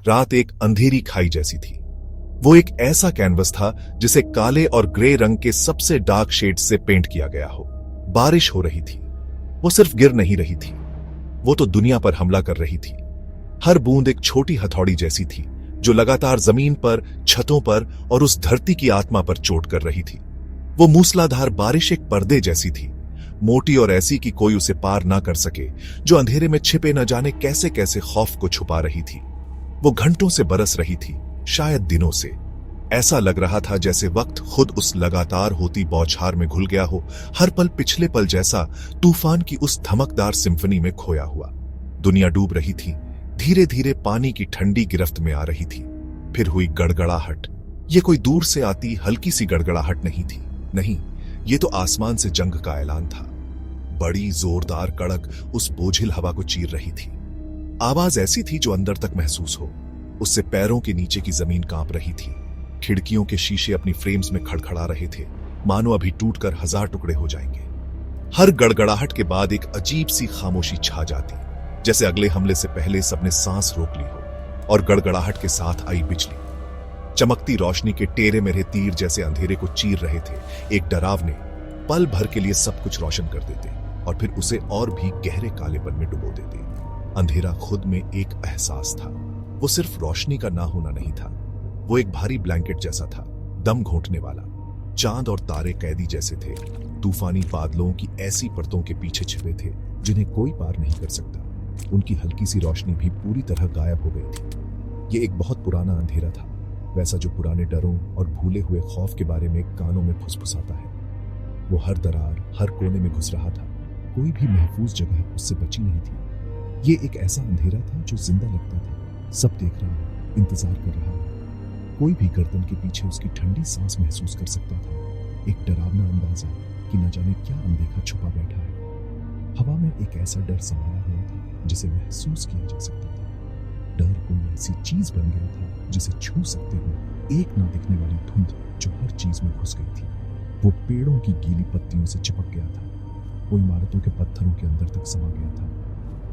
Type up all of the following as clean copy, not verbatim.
रात एक अंधेरी खाई जैसी थी। वो एक ऐसा कैनवस था जिसे काले और ग्रे रंग के सबसे डार्क शेड्स से पेंट किया गया हो। बारिश हो रही थी। वो सिर्फ गिर नहीं रही थी, वो तो दुनिया पर हमला कर रही थी। हर बूंद एक छोटी हथौड़ी जैसी थी जो लगातार जमीन पर, छतों पर और उस धरती की आत्मा पर चोट कर रही थी। वो मूसलाधार बारिश एक पर्दे जैसी थी, मोटी और ऐसी कि कोई उसे पार ना कर सके, जो अंधेरे में छिपे न जाने कैसे कैसे खौफ को छुपा रही थी। वो घंटों से बरस रही थी, शायद दिनों से। ऐसा लग रहा था जैसे वक्त खुद उस लगातार होती बौछार में घुल गया हो, हर पल पिछले पल जैसा, तूफान की उस धमकदार सिम्फनी में खोया हुआ। दुनिया डूब रही थी, धीरे धीरे पानी की ठंडी गिरफ्त में आ रही थी। फिर हुई गड़गड़ाहट। ये कोई दूर से आती हल्की सी गड़गड़ाहट नहीं थी, नहीं, ये तो आसमान से जंग का ऐलान था। बड़ी जोरदार कड़क उस बोझिल हवा को चीर रही थी। आवाज ऐसी थी जो अंदर तक महसूस हो। उससे पैरों के नीचे की जमीन कांप रही थी। खिड़कियों के शीशे अपनी फ्रेम्स में खड़खड़ा रहे थे, मानो अभी टूटकर 1000 टुकड़े हो जाएंगे। हर गड़गड़ाहट के बाद एक अजीब सी खामोशी छा जाती, जैसे अगले हमले से पहले सबने सांस रोक ली हो। और गड़गड़ाहट के साथ आई बिजली। चमकती रोशनी के टेरे मेरे तीर जैसे अंधेरे को चीर रहे थे। एक डरावने पल भर के लिए सब कुछ रोशन कर देते और फिर उसे और भी गहरे कालेपन में डुबो देते। अंधेरा खुद में एक एहसास था। वो सिर्फ रोशनी का ना होना नहीं था, वो एक भारी ब्लैंकेट जैसा था, दम घोंटने वाला। चांद और तारे कैदी जैसे थे, तूफानी बादलों की ऐसी परतों के पीछे छिपे थे जिन्हें कोई पार नहीं कर सकता। उनकी हल्की सी रोशनी भी पूरी तरह गायब हो गई थी। ये एक बहुत पुराना अंधेरा था, वैसा जो पुराने डरों और भूले हुए खौफ के बारे में कानों में फुसफुसाता है। वो हर दरार, हर कोने में घुस रहा था। कोई भी महफूज जगह उससे बची नहीं थी। ये एक ऐसा अंधेरा था जो जिंदा लगता था, सब देख रहा है, इंतजार कर रहा है। कोई भी गर्दन के पीछे उसकी ठंडी सांस महसूस कर सकता था। एक डरावना अंदाजा कि न जाने क्या अनदेखा छुपा बैठा है। हवा में एक ऐसा डर समाया हुआ था जिसे महसूस किया जा सकता था। डर कोई ऐसी चीज बन गया था जिसे छू सकते हो, एक ना दिखने वाली धुंध जो हर चीज में घुस गई थी। वो पेड़ों की गीली पत्तियों से चिपक गया था, वो इमारतों के पत्थरों के अंदर तक समा गया था।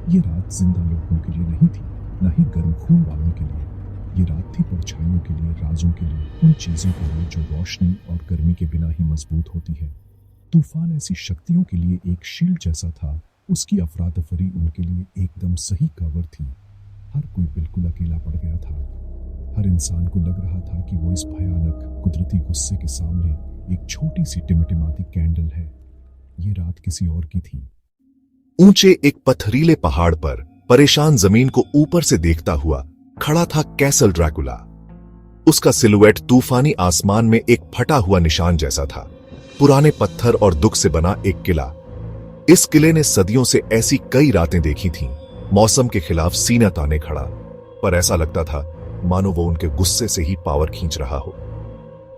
ये रात जिंदा लोगों के लिए नहीं थी, न ही गर्म खून वालों के लिए। ये रात थी परछाइयों के लिए, राजों के लिए, उन चीजों के लिए जो रोशनी और गर्मी के बिना ही मजबूत होती है। तूफान ऐसी शक्तियों के लिए एक शील्ड जैसा था। उसकी अफरा तफरी उनके लिए एकदम सही कवर थी। हर कोई बिल्कुल अकेला पड़ गया था। हर इंसान को लग रहा था कि वो इस भयानक कुदरती गुस्से के सामने एक छोटी सी टिमटिमाती कैंडल है। ये रात किसी और की थी। ऊंचे एक पथरीले पहाड़ पर परेशान जमीन को ऊपर से देखता हुआ खड़ा था कैसल ड्रैकुला। उसका सिलुएट तूफानी आसमान में एक फटा हुआ निशान जैसा था। पुराने पत्थर और दुख से बना एक किला। इस किले ने सदियों से ऐसी कई रातें देखी थीं, मौसम के खिलाफ सीना ताने खड़ा, पर ऐसा लगता था मानो वो उनके गुस्से से ही पावर खींच रहा हो।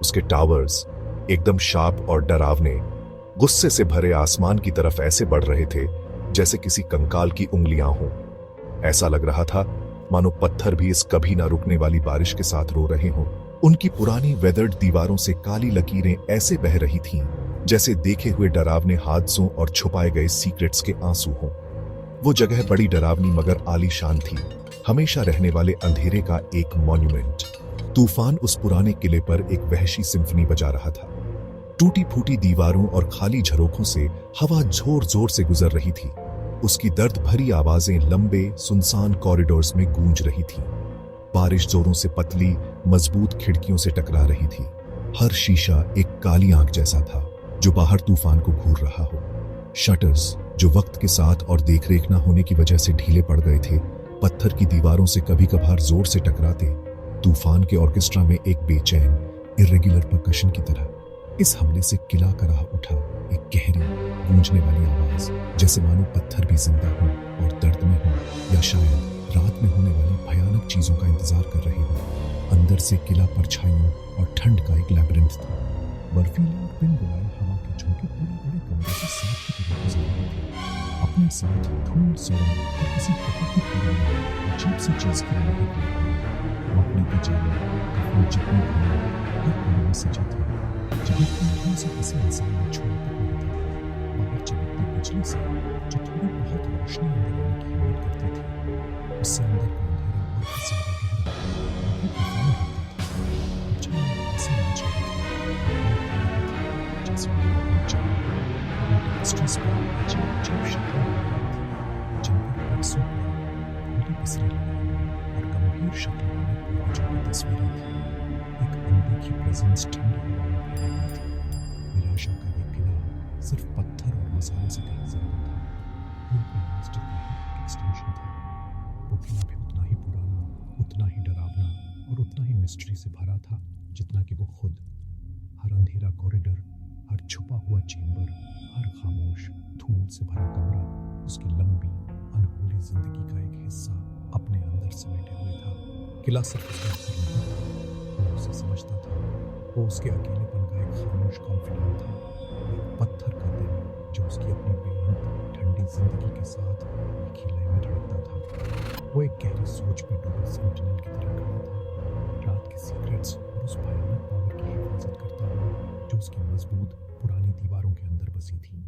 उसके टावर्स एकदम शार्प और डरावने, गुस्से से भरे आसमान की तरफ ऐसे बढ़ रहे थे जैसे किसी कंकाल की उंगलियां हों। ऐसा लग रहा था मानो पत्थर भी इस कभी ना रुकने वाली बारिश के साथ रो रहे हों। उनकी पुरानी वेदर्ड दीवारों से काली लकीरें ऐसे बह रही थीं जैसे देखे हुए डरावने हादसों और छुपाए गए सीक्रेट्स के आंसू हों। वो जगह बड़ी डरावनी मगर आलीशान थी, हमेशा रहने वाले अंधेरे का एक मॉन्यूमेंट। तूफान उस पुराने किले पर एक वहशी सिम्फनी बजा रहा था। टूटी फूटी दीवारों और खाली झरोखों से हवा जोर जोर से गुजर रही थी। उसकी दर्द भरी आवाजें लंबे सुनसान कॉरिडोर्स में गूंज रही थी। बारिश जोरों से पतली मजबूत खिड़कियों से टकरा रही थी। हर शीशा एक काली आंख जैसा था जो बाहर तूफान को घूर रहा हो। शटर्स जो वक्त के साथ और देखरेख न होने की वजह से ढीले पड़ गए थे, पत्थर की दीवारों से कभी कभार जोर से टकराते। तूफान के ऑर्केस्ट्रा में एक बेचैन इर्रेगुलर परकशन की तरह इस हमले से किला कराह उठा एक गहरी गूंजने वाली आवाज, जैसे मानो पत्थर भी जिंदा हो और दर्द में हो, या शायद रात में होने वाली भयानक चीजों का इंतजार कर रहे हो। अंदर से किला परछाइयों और ठंड का एक लैबिरिंथ था। बर्फीले और पिन बुलाए हवा के झोंके बड़े बड़े कमरे से सांप की तरह गुजर रहे थे। अपने साथ धूल सड़न और किसी बहुत ही पुरानी अजीब सी चीज की महक ले रही। मकड़ी के जाले, कपड़े चिकने खाने हर कोने में सजे थे। जगह की से किसी इंसान ने छोड़ तक नहीं था। बाहर चमकती बिजली से जो थोड़ी बहुत रोशनी अंदर आने की हिम्मत करती थी, उससे अंदर का अंधेरा और भी ज्यादा गहरा स्ट्रेस पर अजीब अजीब शक्लें बन रही थी, जिन पर बरसों पुरानी पिसरी लड़ाई और गंभीर शक्ल वाले पूर्वजों की तस्वीरें थी। एक अनदेखी प्रेजेंस ठंडी हवा में फैली हुई थी। निराशा का ये किला सिर्फ पत्थर और मसाले से कहीं ज्यादा था। वो अपने मास्टर का ही एक एक्सटेंशन था। वो किला भी उतना ही पुराना, उतना ही डरावना और उतना ही मिस्ट्री से भरा था जितना कि वो खुद। हर अंधेरा कॉरिडोर, हर छुपा हुआ चेंबर, हर खामोश धूल से भरा कमरा उसकी लंबी अनहोनी जिंदगी का एक हिस्सा अपने अंदर समेटे हुए था। किला सिर्फ उसका घर नहीं था, वो उसे समझता था। वो उसके अकेलेपन का एक खामोश कॉन्फिडेंट था, एक पत्थर का दिल जो उसकी अपनी बेअंत ठंडी जिंदगी के साथ एक ही लय में धड़कता था। वो एक गहरी सोच में डूबे सेंटिनल की तरह खड़ा था, रात के सीक्रेट्स और उस भयानक पावर की हिफाजत करता हुआ जो उसकी मजबूत पुरानी दीवारों के अंदर बसी थी।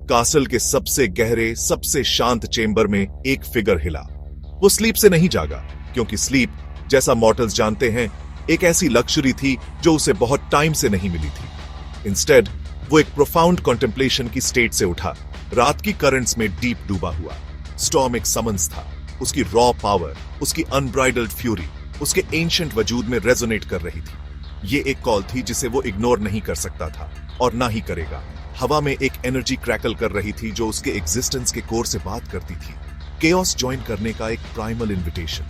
कासल के सबसे गहरे, सबसे शांत चेंबर में एक फिगर हिला। वो स्लीप से नहीं जागा, क्योंकि स्लीप, जैसा मॉर्टल्स जानते हैं, एक ऐसी लक्ष्यरी थी जो उसे बहुत टाइम से नहीं मिली थी। इंस्टेड वो एक प्रोफाउंड कॉन्टेम्पलेशन की स्टेट से उठा, रात की करंट्स में डीप डूबा हुआ। स्टॉर्म एक समन्स था, उसकी रॉ पावर, उसकी अनब्राइडल्ड फ्यूरी उसके एंशिएंट वजूद में रेजोनेट कर रही थी। ये एक कॉल थी जिसे वो इग्नोर नहीं कर सकता था और ना ही करेगा। हवा में एक एनर्जी क्रैकल कर रही थी जो उसके एग्जिस्टेंस के कोर से बात करती थी, केओस ज्वाइन करने का एक प्राइमल इन्विटेशन।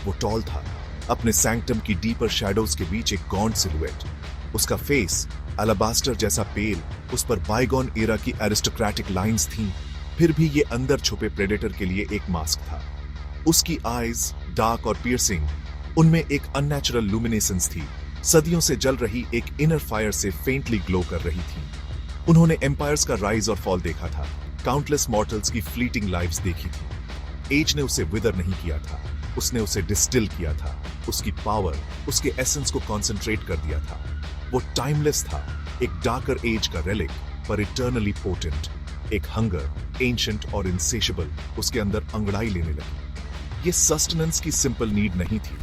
वो टॉल था, अपने सैंक्टम की डीपर शैडोज के बीच एक गॉन्ड सिलुएट। उसका फेस अलाबास्टर जैसा पेल, उस पर बाइगॉन एरा की एरिस्टोक्रेटिक लाइंस थीं, फिर भी ये अंदर छुपे प्रेडेटर के लिए एक मास्क था। उसकी आईज डार्क और पियर्सिंग, उनमें एक अननेचुरल लुमिनेसेंस थी, सदियों से जल रही एक इनर फायर से फेंटली ग्लो कर रही थी। उन्होंने एम्पायर्स का राइज और फॉल देखा था, काउंटलेस मॉर्टल्स की फ्लीटिंग लाइव्स देखी थी। एज ने उसे विदर नहीं किया था, उसने उसे डिस्टिल किया था, उसकी पावर, उसके एसेंस को कॉन्सेंट्रेट कर दिया था। वो टाइमलेस था, एक डार्कर एज का रेलिक, पर इटर्नली पोटेंट। एक हंगर, एंशिएंट और इनसेशेबल, उसके अंदर अंगड़ाई लेने लगी। ये सस्टेनेंस की सिंपल नीड नहीं थी,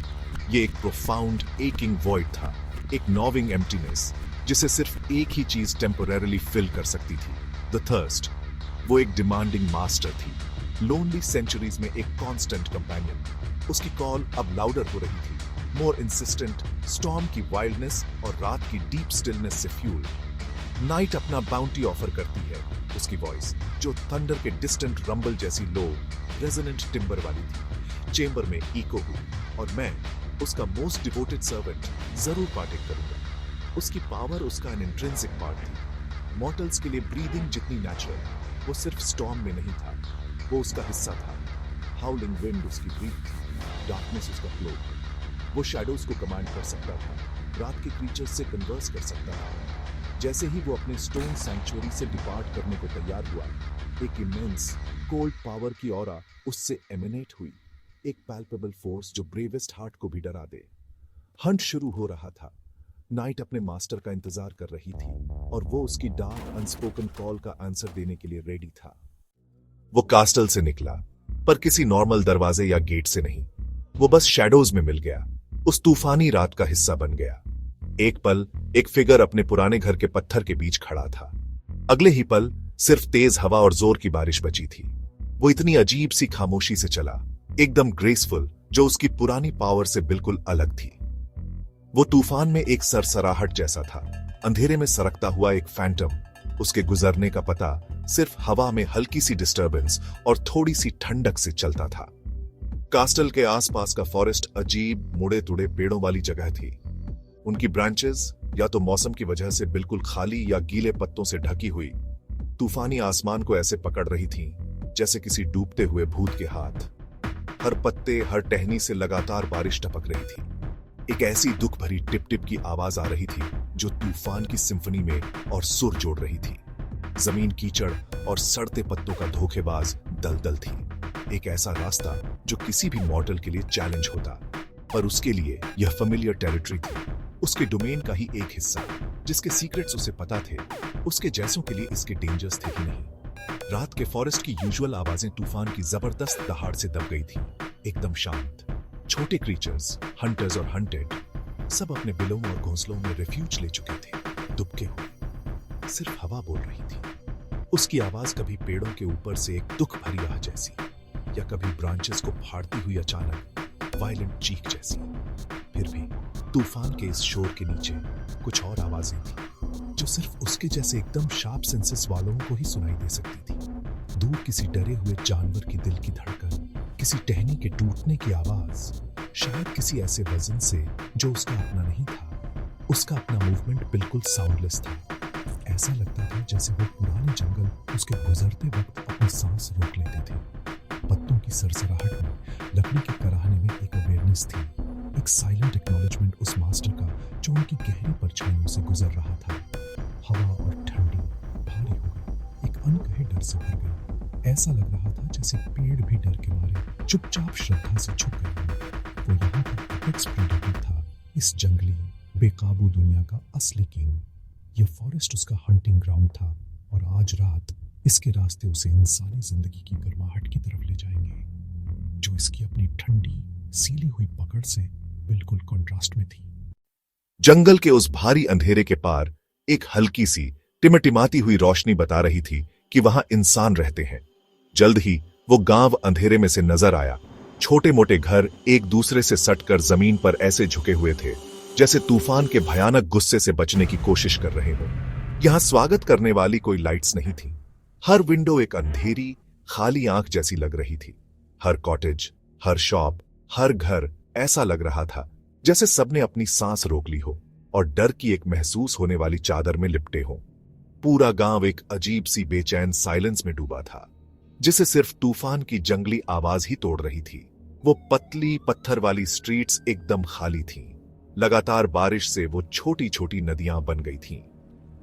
ये एक प्रोफाउंड एकिंग वॉइड था, एक नॉविंग एम्प्टीनेस जिसे सिर्फ एक ही चीज टेम्पोरेरली फिल कर सकती थी, द थर्स्ट। वो एक डिमांडिंग मास्टर थी, लोनली सेंचुरीज में एक कांस्टेंट कंपेनियन। उसकी कॉल अब लाउडर हो रही थी, मोर इंसिस्टेंट, स्टॉर्म की वाइल्डनेस और रात की डीप स्टिलनेस से फ्यूल्ड। नाइट अपना बाउंटी ऑफर करती है, उसकी वॉइस जो थंडर के डिस्टेंट रंबल जैसी लो, रेजोनेंट टिम्बर वाली थी, चेंबर में इको हुई, और मैं, उसका मोस्ट डिवोटेड सर्वेंट, जरूर पार्टेक करूंगा। उसकी पावर उसका एन इंट्रिंसिक पार्ट थी। मॉर्टल्स के लिए ब्रीदिंग जितनी नेचुरल, वो सिर्फ स्टॉर्म में नहीं था, वो उसका हिस्सा था। हाउलिंग विंड उसकी ब्रीथ थी, डार्कनेस उसका फ्लो। वो शैडोज को कमांड कर सकता था, रात के क्रीचर्स से कन्वर्स कर सकता था। जैसे ही वो अपने स्टोन सैंक्चुअरी से डिपार्ट करने को तैयार हुआ, एक इमेंस कोल्ड पावर की ऑरा उससे एमिनेट हुई, एक पैल्पेबल फोर्स जो ब्रेवेस्ट हार्ट को भी डरा दे। हंट शुरू हो रहा था। नाइट अपने मास्टर का इंतजार कर रही थी और वो उसकी डार्क अनस्पोकन कॉल का आंसर देने के लिए रेडी था। वो कास्टल से निकला, पर किसी नॉर्मल दरवाजे या गेट से नहीं। वो बस शैडोज में मिल गया, उस तूफानी रात का हिस्सा बन गया। एक पल एक फिगर अपने पुराने घर के पत्थर के बीच खड़ा था, अगले ही पल सिर्फ तेज हवा और जोर की बारिश बची थी। वो इतनी अजीब सी खामोशी से चला, एकदम ग्रेसफुल, जो उसकी पुरानी पावर से बिल्कुल अलग थी। वो तूफान में एक सरसराहट जैसा था, अंधेरे में सरकता हुआ एक फैंटम। उसके गुजरने का पता सिर्फ हवा में हल्की सी डिस्टर्बेंस और थोड़ी सी ठंडक से चलता था। कास्टल के आसपास का फॉरेस्ट अजीब मुड़े तुड़े पेड़ों वाली जगह थी। उनकी ब्रांचेस या तो मौसम की वजह से बिल्कुल खाली या गीले पत्तों से ढकी हुई, तूफानी आसमान को ऐसे पकड़ रही थीं जैसे किसी डूबते हुए भूत के हाथ। हर पत्ते, हर टहनी से लगातार बारिश टपक रही थी। एक ऐसी दुख भरी टिप टिप की आवाज आ रही थी जो तूफान की सिम्फनी में और सुर जोड़ रही थी। जमीन कीचड़ और सड़ते पत्तों का धोखेबाज दलदल थी, एक ऐसा रास्ता जो किसी भी मॉर्टल के लिए चैलेंज होता, पर उसके लिए यह फेमिलियर टेरिटरी थी, उसके डोमेन का ही एक हिस्सा, जिसके सीक्रेट्स उसे पता थे। उसके जैसों के लिए इसके डेंजर्स थे ही नहीं। रात के फॉरेस्ट की यूजुअल आवाजें तूफान की जबरदस्त दहाड़ से दब गई थी, एकदम शांत। छोटे क्रीचर्स, हंटर्स और हंटेड, सब अपने बिलों और घोंसलों में रिफ्यूज ले चुके थे, दुबके हुए। सिर्फ हवा बोल रही थी। उसकी आवाज कभी पेड़ों के ऊपर से एक दुख भरी आह जैसी, या कभी ब्रांचेस को फाड़ती हुई अचानक वायलेंट चीख जैसी। फिर भी तूफान के इस शोर के नीचे कुछ और आवाजें थी, जो सिर्फ उसके जैसे एकदम शार्प सेंसेस वालों को ही सुनाई दे सकती थी। दूर किसी डरे हुए जानवर की दिल की धड़कन, किसी टहनी के टूटने की आवाज, शायद किसी ऐसे वजन से जो उसका अपना नहीं था। उसका अपना मूवमेंट बिल्कुल साउंडलेस था। ऐसा लगता था जैसे वो पुराने जंगल उसके गुजरते वक्त अपनी सांस रोक लेते थे। पत्तों की सरसराहट में, लकड़ी के कराहने में एक अवेयरनेस थी, एक साइलेंट एक्नॉलेजमेंट उस मास्टर का जो उनकी गहरी परछाइयों से गुजर रहा था। हवा और ठंडी भारी हो गई, एक अनकहे डर से भर गई। ऐसा लग रहा था जैसे पेड़ भी डर के मारे चुपचाप श्रद्धा से झुक गए। वो यहाँ का एपेक्स प्रेडेटर था, इस जंगली बेकाबू दुनिया का असली किंग। यह फॉरेस्ट उसका हंटिंग ग्राउंड था, और आज रात इसके रास्ते उसे इंसानी जिंदगी की गर्माहट की तरफ ले जाएंगे, जो इसकी अपनी ठंडी सीली हुई पकड़ से बिल्कुल कॉन्ट्रास्ट में थी। जंगल के उस भारी अंधेरे के पार एक हल्की सी टिमटिमाती हुई रोशनी बता रही थी कि वहां इंसान रहते हैं। जल्द ही वो गांव अंधेरे में से नजर आया। छोटे मोटे घर एक दूसरे से सटकर जमीन पर ऐसे झुके हुए थे जैसे तूफान के भयानक गुस्से से बचने की कोशिश कर रहे हो। यहां स्वागत करने वाली कोई लाइट्स नहीं थी। हर विंडो एक अंधेरी खाली आंख जैसी लग रही थी। हर कॉटेज, हर शॉप, हर घर ऐसा लग रहा था जैसे सबने अपनी सांस रोक ली हो और डर की एक महसूस होने वाली चादर में लिपटे हो। पूरा गांव एक अजीब सी बेचैन साइलेंस में डूबा था, जिसे सिर्फ तूफान की जंगली आवाज ही तोड़ रही थी। वो पतली पत्थर वाली स्ट्रीट्स एकदम खाली थीं। लगातार बारिश से वो छोटी छोटी नदियां बन गई थीं।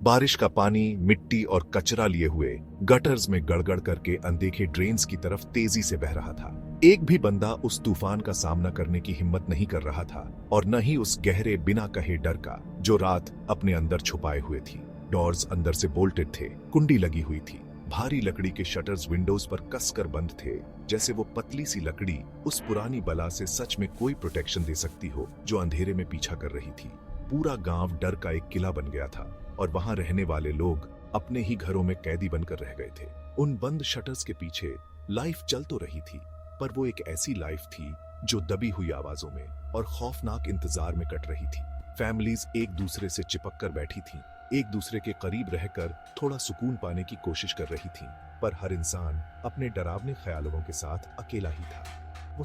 बारिश का पानी मिट्टी और कचरा लिए हुए गटर्स में गड़गड़ करके अनदेखे ड्रेन्स की तरफ तेजी से बह रहा था। एक भी बंदा उस तूफान का सामना करने की हिम्मत नहीं कर रहा था, और न ही उस गहरे बिना कहे डर का जो रात अपने अंदर छुपाए हुए थी। डोर्स अंदर से बोल्टेड थे, कुंडी लगी हुई थी। भारी लकड़ी के शटर्स विंडोज पर कसकर बंद थे, जैसे वो पतली सी लकड़ी उस पुरानी बला से सच में कोई प्रोटेक्शन दे सकती हो जो अंधेरे में पीछा कर रही थी। पूरा गांव डर का एक किला बन गया था, और वहां रहने वाले लोग अपने ही घरों में कैदी बनकर रह गए थे। उन बंद शटर्स के पीछे लाइफ चल तो रही थी, पर वो एक ऐसी लाइफ थी जो दबी हुई आवाजों में और खौफनाक इंतजार में कट रही थी। फैमिलीज एक दूसरे से चिपक कर बैठी थीं, एक दूसरे के करीब रहकर थोड़ा सुकून पाने की कोशिश कर रही थीं, पर हर इंसान अपने डरावने ख्यालों के साथ अकेला ही था। वो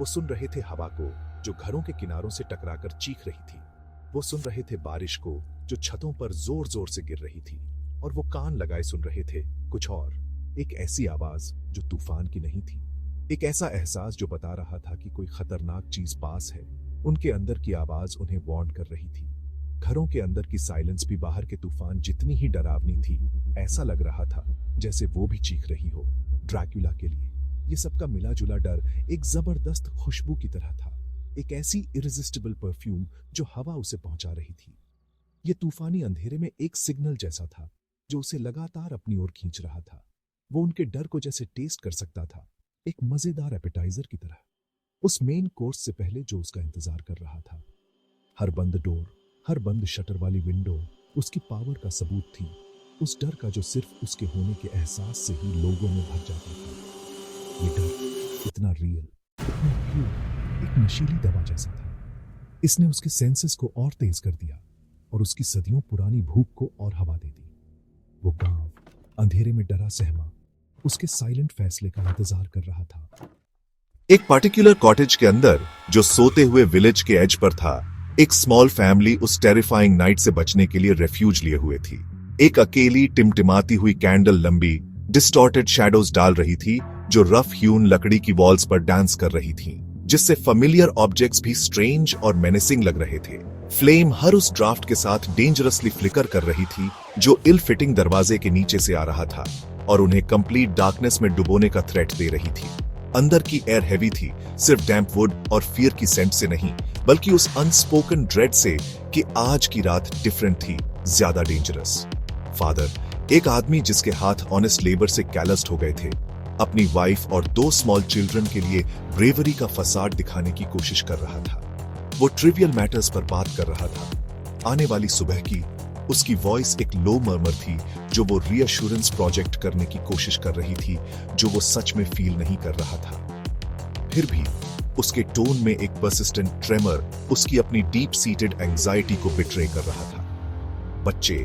सुन रहे थे हवा को जो घरों के किनारों से टकराकर चीख रही थी। वो सुन रहे थे बारिश को जो छतों पर जोर जोर से गिर रही थी, और वो कान लगाए सुन रहे थे कुछ और, एक ऐसी आवाज जो तूफान की नहीं थी, एक ऐसा एहसास जो बता रहा था कि कोई खतरनाक चीज पास है। उनके अंदर की आवाज उन्हें वार्न कर रही थी। घरों के अंदर की साइलेंस भी बाहर के तूफान जितनी ही डरावनी थी। ऐसा लग रहा था जैसे वो भी चीख रही हो ड्रैक्युला के लिए। ये सबका मिला जुला डर एक जबरदस्त खुशबू की तरह था, एक ऐसी इरिजिस्टिबल परफ्यूम जो हवा उसे पहुंचा रही थी। ये तूफानी अंधेरे में एक सिग्नल जैसा था जो उसे लगातार अपनी ओर खींच रहा था। वो उनके डर को जैसे टेस्ट कर सकता था, एक मजेदार एपेटाइजर की तरह, उस मेन कोर्स से पहले जो उसका इंतजार कर रहा था। हर बंद डोर, हर बंद शटर वाली विंडो उसकी पावर का सबूत थी, उस डर का जो सिर्फ उसके होने के एहसास से ही लोगों में भर जाता था। ये डर इतना रियल, इतना प्योर, एक नशीली दवा जैसा था। इसने उसके सेंसेस को और तेज कर दिया और उसकी सदियों पुरानी भूख को और हवा दे दी। वो गांव अंधेरे में डरा सहमा उसके साइलेंट फैसले का इंतजार कर रहा था। एक पर्टिकुलर कॉटेज के अंदर जो सोते हुए विलेज के एज पर था, एक स्मॉल फैमिली उस टेरिफाइंग नाइट से बचने के लिए रेफ्यूज लिए हुए थी। एक अकेली टिमटिमाती हुई कैंडल लंबी डिस्टॉर्टेड शैडोज डाल रही थी जो रफ ह्यून लकड़ी की वॉल्स पर डांस कर रही थी, जिससे फेमिलियर ऑब्जेक्ट्स भी स्ट्रेंज और मेनेसिंग लग रहे थे। फ्लेम हर उस ड्राफ्ट के साथ डेंजरसली फ्लिकर कर रही थी जो इल फिटिंग दरवाजे के नीचे से आ रहा था और उन्हें कंप्लीट डार्कनेस में डुबोने का थ्रेट दे रही थी। अंदर की एयर हैवी थी, सिर्फ डैम्प वुड और फियर की सेंट से नहीं, बल्कि उस अनस्पोकन ड्रेड से कि आज की रात डिफरेंट थी, ज्यादा डेंजरस। फादर, एक आदमी जिसके हाथ ऑनेस्ट लेबर से कैलस्ड हो गए थे, अपनी वाइफ और 2 स्मॉल चिल्ड्रन के लिए ब्रेवरी का फसाड दिखाने की कोशिश कर रहा था। वो ट्रिवियल मैटर्स पर बात कर रहा था, आने वाली सुबह की, उसकी वॉइस एक लो मर्मर थी, जो वो रीअश्योरेंस प्रोजेक्ट करने की कोशिश कर रही थी, जो वो सच में फील नहीं कर रहा था। फिर भी उसके टोन में एक पर्सिस्टेंट ट्रेमर उसकी अपनी डीप सीटेड एंजाइटी को बिट्रे कर रहा था। बच्चे,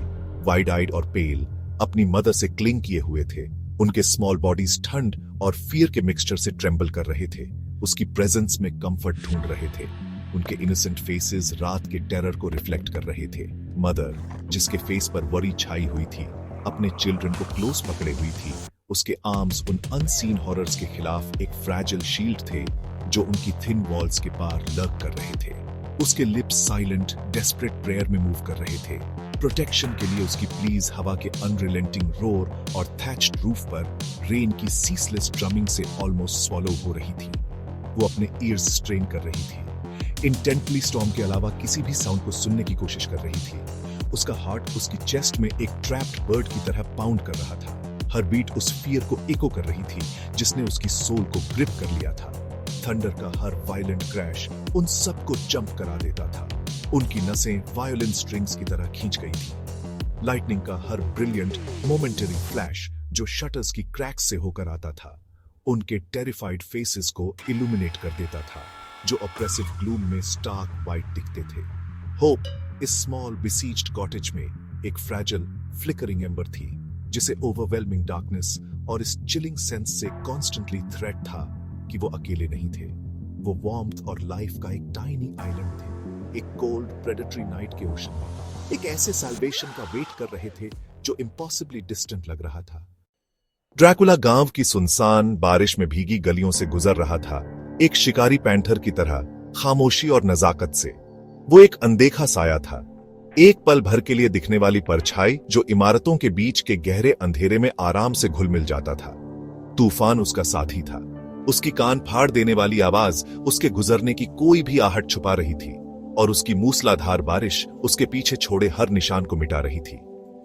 वाइड आइड और पेल, अपनी मदर से क्लिंग किए हुए थे। उनके स्मॉल बॉडीज ठंड और फियर के मिक्सचर से ट्रेम्बल कर रहे थे, उसकी प्रेजेंस में कंफर्ट ढूंढ रहे थे। उनके इनोसेंट फेसेस रात के टेरर को रिफ्लेक्ट कर रहे थे। मदर, जिसके फेस पर वरी छाई हुई थी, अपने चिल्ड्रन को क्लोज पकड़े हुई थी। उसके आर्म्स उन अनसीन हॉरर्स के खिलाफ एक फ्रैजिल शील्ड थे, जो उनकी थिन वॉल्स के पार लर्क कर रहे थे। उसके लिप्स साइलेंट, डेस्परेट प्रेयर में मूव कर रहे थे। प्रोटेक्शन के लिए उसकी प्लीज हवा के अनरिलेंटिंग रोर और थैच्ड रूफ पर रेन की सीसलेस ड्रमिंग से ऑलमोस्ट स्वॉलो हो रही थी। वो अपने ईयर्स स्ट्रेन कर रही थी, इंटेंटली स्टॉर्म के अलावा किसी भी साउंड को सुनने की कोशिश कर रही थी। उसका हार्ट उसकी चेस्ट में एक ट्रैप्ड बर्ड की तरह पाउंड कर रहा था। हर बीट उस फियर को इको कर रही थी, जिसने उसकी सोल को ग्रिप कर लिया था। थंडर का हर वायलेंट क्रैश उन सबको जंप करा देता था। उनकी नसें वायोलिन स्ट्रिंग्स की तरह खींच गई थी। लाइटनिंग का हर ब्रिलियंट मोमेंटरी फ्लैश जो शटर्स की क्रैक्स से होकर आता था, उनके टेरिफाइड फेसेस को इल्यूमिनेट कर देता था, जो ऑप्रेसिव ग्लूम में स्टार्क वाइट दिखते थे। होप इस स्मॉल बिसीज्ड कॉटेज में एक फ्रैजिल फ्लिकरिंग एम्बर थी, जिसे ओवरवेलमिंग डार्कनेस और इस चिलिंग सेंस से कॉन्स्टेंटली थ्रेट था कि वो अकेले नहीं थे। वो वार्मथ और लाइफ का एक टाइनी आइलैंड थे, एक कोल्ड प्रेडेटरी नाइट के ओशन में, एक ऐसे सैल्वेशन का वेट कर रहे थे जो इम्पॉसिबली डिस्टेंट लग रहा था। ड्रैकुला गांव की सुनसान बारिश में भीगी गलियों से गुजर रहा था, एक शिकारी पैंथर की तरह, खामोशी और नजाकत से। वो एक अनदेखा साया था, एक पल भर के लिए दिखने वाली परछाई जो इमारतों के बीच के गहरे अंधेरे में आराम से घुल मिल जाता था। तूफान उसका साथी था, उसकी कान फाड़ देने वाली आवाज उसके गुजरने की कोई भी आहट छुपा रही थी, और उसकी मूसलाधार बारिश उसके पीछे छोड़े हर निशान को मिटा रही थी।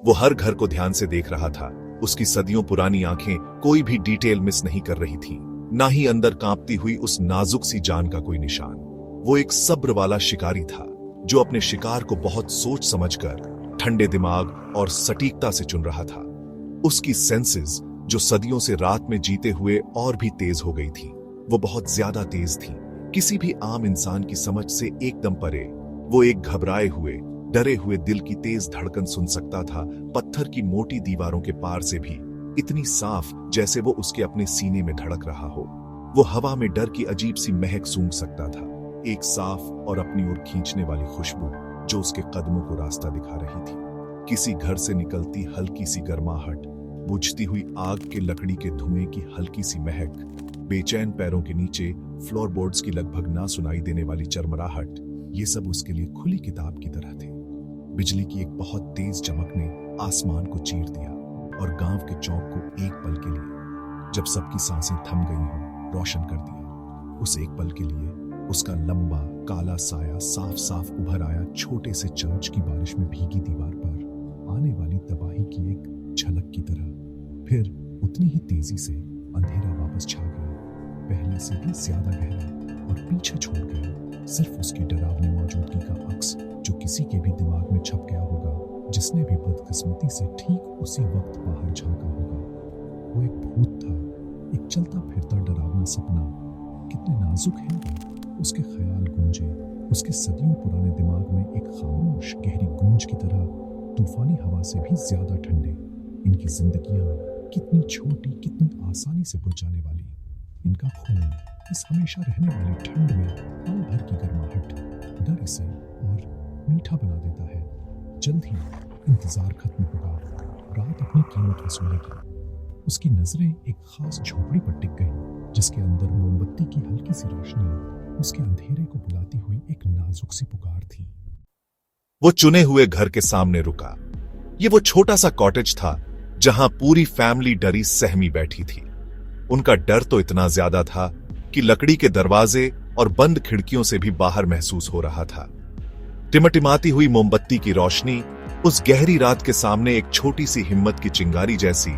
वो हर घर को ध्यान से देख रहा था, उसकी सदियों पुरानी आंखें कोई भी डिटेल मिस नहीं कर रही थी, ना ही अंदर कांपती हुई उस नाजुक सी जान का कोई निशान। वो एक सब्र वाला शिकारी था, जो अपने शिकार को बहुत सोच समझकर, ठंडे दिमाग और सटीकता से चुन रहा था। उसकी सेंसेस, जो सदियों से रात में जीते हुए और भी तेज हो गई थी, वो बहुत ज्यादा तेज थी, किसी भी आम इंसान की समझ से एकदम परे। वो एक घबराए हुए, डरे हुए दिल की तेज धड़कन सुन सकता था, पत्थर की मोटी दीवारों के पार से भी, इतनी साफ जैसे वो उसके अपने सीने में धड़क रहा हो। वो हवा में डर की अजीब सी महक सूंघ सकता था, एक साफ और अपनी ओर खींचने वाली खुशबू जो उसके कदमों को रास्ता दिखा रही थी। किसी घर से निकलती हल्की सी गर्माहट, बुझती हुई आग के लकड़ी के धुएं की हल्की सी महक, बेचैन पैरों के नीचे फ्लोरबोर्ड्स की लगभग ना सुनाई देने वाली चरमराहट, ये सब उसके लिए खुली किताब की तरह थे। बिजली की एक बहुत तेज चमक ने आसमान को चीर दिया और गांव के चौक को एक पल के लिए, जब सबकी सांसें थम गई हों, रोशन कर दिया। उस एक पल के लिए उसका लंबा काला साया साफ साफ उभर आया, छोटे से चर्च की बारिश में भीगी दीवार पर आने वाली तबाही की एक झलक की तरह। फिर उतनी ही तेजी से अंधेरा वापस छा गया, पहले से भी ज्यादा गहरा, और पीछे छोड़ गया सिर्फ उसकी डरावनी मौजूदगी का अक्स, जो किसी के भी दिमाग में छप गया होगा, जिसने भी बदकिस्मती से ठीक उसी वक्त बाहर झांका होगा। वो एक भूत था, एक चलता फिरता डरावना सपना। कितने नाजुक है वो। उसके ख्याल गूंजे उसके सदियों पुराने दिमाग में एक खामोश गहरी गूंज की तरह, तूफानी हवा से भी ज्यादा ठंडे। इनकी जिंदगियां कितनी छोटी, कितनी आसानी से बुझ जाने वाली। इनका खून इस हमेशा रहने वाली ठंड में पल भर की गर्माहट, डर इसे और मीठा बना देता है। जल्द ही इंतजार खत्म होगा, रात अपनी कीमत वसूलेगी। उसकी नजरें एक खास झोपड़ी पर टिक गईं, जिसके अंदर मोमबत्ती की हल्की सी रोशनी उसके अंधेरे को बुलाती हुई एक नाजुक सी पुकार थी। वो चुने हुए घर के सामने रुका। ये वो छोटा सा कॉटेज था जहां पूरी फैमिली डरी सहमी बैठी थी। उनका डर तो इतना ज्यादा था कि लकड़ी के दरवाजे और बंद खिड़कियों से भी बाहर महसूस हो रहा था। टिमटिमाती हुई मोमबत्ती की रोशनी उस गहरी रात के सामने एक छोटी सी हिम्मत की चिंगारी जैसी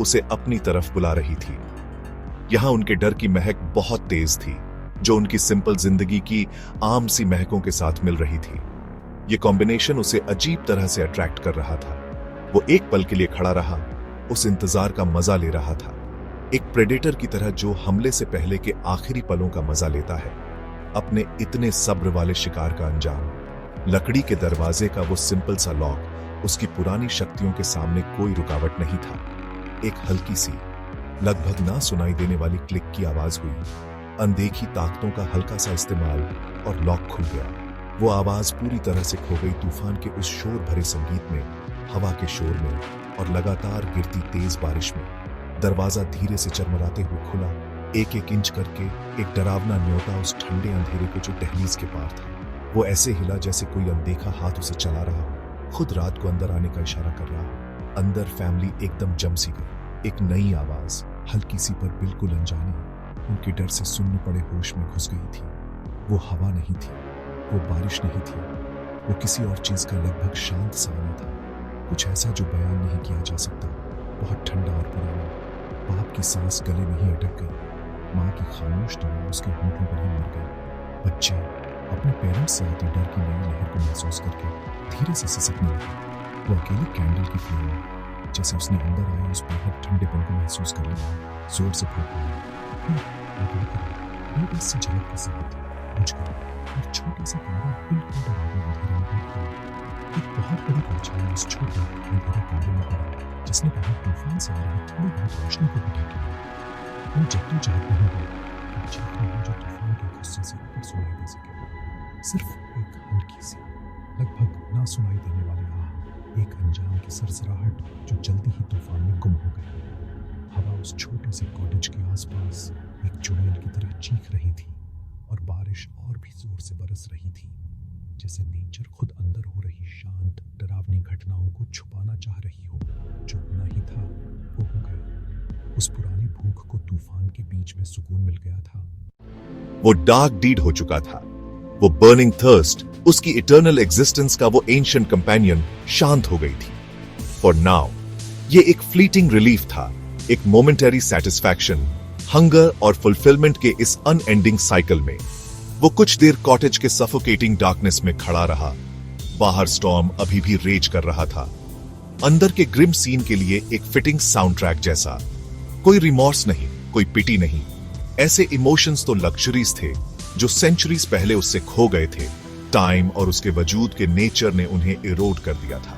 उसे अपनी तरफ बुला रही थी। यहां उनके डर की महक बहुत तेज थी, जो उनकी सिंपल जिंदगी की आम सी महकों के साथ मिल रही थी। ये कॉम्बिनेशन उसे अजीब तरह से अट्रैक्ट कर रहा था। वो एक पल के लिए खड़ा रहा, उस इंतजार का मजा ले रहा था, एक प्रेडेटर की तरह जो हमले से पहले के आखिरी पलों का मजा लेता है। अपने इतने सब्र वाले शिकार का अंजाम, लकड़ी के दरवाजे का वो सिंपल सा लॉक, उसकी पुरानी शक्तियों के सामने कोई रुकावट नहीं था। एक हल्की सी, लगभग ना सुनाई देने वाली क्लिक की आवाज हुई, अनदेखी ताकतों का हल्का सा इस्तेमाल, और लॉक खुल गया। वो आवाज पूरी तरह से खो गई तूफान के उस शोर भरे संगीत में, हवा के शोर में और लगातार गिरती तेज बारिश में। दरवाजा धीरे से चरमराते हुए खुला, एक एक इंच करके, एक डरावना न्योता उस ठंडे अंधेरे को जो दहलीज के पार था। वो ऐसे हिला जैसे कोई अनदेखा हाथ उसे चला रहा, खुद रात को अंदर आने का इशारा कर रहा। अंदर फैमिली एकदम जम सी गई। एक नई आवाज, हल्की सी पर बिल्कुल अनजानी, उनके डर से सुन्न पड़े होश में घुस गई थी। वो हवा नहीं थी, वो बारिश नहीं थी, वो किसी और चीज का लगभग शांत सा आना था, कुछ ऐसा जो बयान नहीं किया जा सकता। बहुत ठंडा और पुराना। बाप की सांस गले में ही अटक गई, माँ की खामोश दवा उसके होठों पर ही मर गई। बच्चे अपने पेरेंट्स से आती डर की नई लहर को महसूस करके धीरे से सिसकने लगे। वो अकेली कैंडल की फ्लेम, जैसे उसने अंदर आए उस बेहद ठंडेपन को महसूस कर लिया, जोर से फूंक बस से झलक के साथ बुझ गई और छोटा सा कमरा बिल्कुल डरावने अंधेरे में डूब गया। एक बहुत बड़ी परछाई उस छोटे अंधेरे कमरे में पड़ी, जिसने बाहर तूफान से आ रही थोड़ी बहुत रोशनी को भी ढक लिया। वो जद्दोजहद नहीं हुई, जो तूफान के गुस्से से ऊपर सुनाई दे सके। सिर्फ एक हल्की सी, लगभग ना सुनाई देने वाली आह, एक अनजान की सरसराहट जो जल्दी ही तूफान में गुम हो गई। हवा उस छोटे से कॉटेज के आसपास एक चुड़ैल की तरह चीख रही थी, और बारिश और भी जोर से बरस रही थी, जैसे नेचर खुद अंदर हो रही शांत डरावनी घटनाओं को छुपाना चाह रही हो। जो होना ही था वो हो गया। उस पुरानी भूख को तूफान के बीच में सुकून मिल गया था। वो डार्क डीड हो चुका था, वो बर्निंग थर्स्ट, उसकी इटर्नल एग्जिस्टेंस का वो एंशिएंट कंपेनियन शांत हो गई थी। फॉर नाउ ये एक फ्लीटिंग रिलीफ था, एक मोमेंटरी सेटिस्फैक्शन, हंगर और फुलफिलमेंट के इस अनएंडिंग साइकिल में। वो कुछ देर कॉटेज के सफोकेटिंग डार्कनेस में खड़ा रहा। बाहर स्टॉर्म अभी भी रेज कर रहा था, अंदर के ग्रिम सीन के लिए एक फिटिंग साउंड ट्रैक जैसा। कोई रिमॉर्स नहीं, कोई पिटी नहीं, ऐसे इमोशंस तो लग्जरीज थे जो सेंचुरीज पहले उससे खो गए थे। टाइम और उसके वजूद के नेचर ने उन्हें इरोड कर दिया था।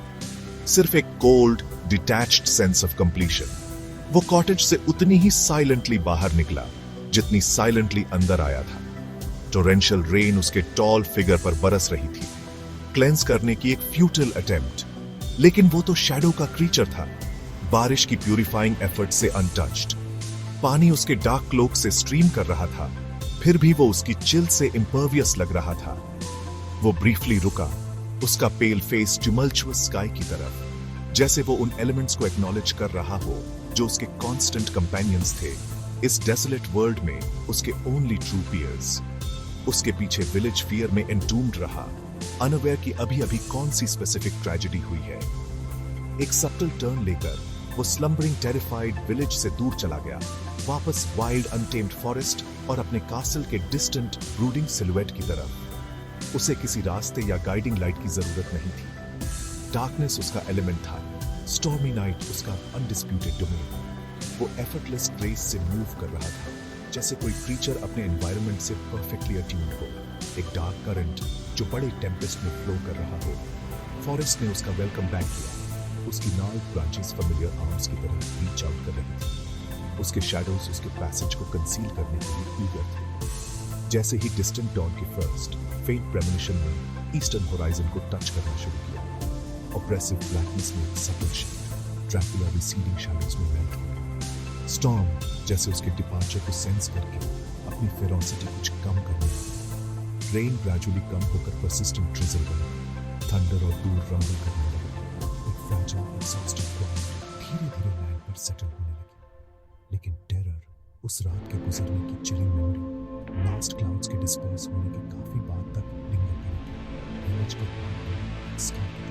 सिर्फ एक cold detached sense of completion. वो कॉटेज से उतनी ही साइलेंटली बाहर निकला जितनी साइलेंटली अंदर आया था। टोरेंशियल रेन उसके टॉल फिगर पर बरस रही थी, क्लेंस करने की एक फ्यूटिल अटेम्प्ट, लेकिन वो तो शैडो का क्रीचर था, बारिश की प्यूरिफाइंग एफर्ट से अनटच्ड। पानी उसके डार्क क्लोक से स्ट्रीम कर रहा था, फिर भी वो उसकी चिल से इम्पर्वियस लग रहा था। वो ब्रीफली रुका, उसका पेल फेस ट्यूमल्चुअस स्काई की तरफ, जैसे वो उन एलिमेंट्स को एक्नॉलेज कर रहा हो जो उसके कांस्टेंट कंपेनियंस थे इस डेसोलेट वर्ल्ड में, उसके ओनली ट्रू पियर्स। उसके पीछे विलेज फियर में एंटूम्ड रहा, अनअवेयर कि अभी अभी कौन सी स्पेसिफिक ट्रेजेडी हुई है। एक सटल टर्न लेकर वो स्लम्बरिंग टेरिफाइड विलेज से दूर चला गया, वापस वाइल्ड अनटेम्ड फॉरेस्ट और अपने कासल के डिस्टेंट ब्रूडिंग सिलुएट की तरफ। उसे किसी रास्ते या गाइडिंग लाइट की जरूरत नहीं थी। डार्कनेस उसका एलिमेंट था, स्टॉर्मी नाइट उसका अनडिस्प्यूटेड डोमेन। वो एफर्टलेस ग्रेस से मूव कर रहा था, जैसे कोई क्रीचर अपने एनवायरनमेंट से परफेक्टली अट्यून्ड हो। एक डार्क करंट जो बड़े टेम्पेस्ट में फ्लो कर रहा हो। फॉरेस्ट ने उसका वेलकम बैक किया, उसकी नाल्ड ब्रांचेस फेमिलियर आर्म्स की तरह रीच आउट कर रही थी। उसके शैडोज उसके पैसेज को कंसील करने के लिए ईगर थे। जैसे ही डिस्टेंट डॉन के फर्स्ट फेंट प्रेमोनिशन ने ईस्टर्न होराइजन को टच करना शुरू किया, ऑप्रेसिव ब्लैकनेस में subtle shade, Dracula receding shadows में मेल्ट हो गया। स्टॉर्म जैसे उसके डिपार्चर को सेंस करके अपनी फेरोसिटी कुछ कम करने लगा। रेन ग्रेजुअली कम होकर परसिस्टेंट ट्रिजल बना, थंडर और दूर रंबल करने लगा। एक फ्रैजाइल एग्जॉस्टेड क्लाउड धीरे-धीरे लैंड पर सेटल होने लगी। लेकिन टेरर, उस रात के गुजरने की चिलिंग मेमोरी, लास्ट क्लाउड्स के डिस्पर्स होने के काफी बाद तक लिंगर करेगी। विलेज के हाथ में स्काई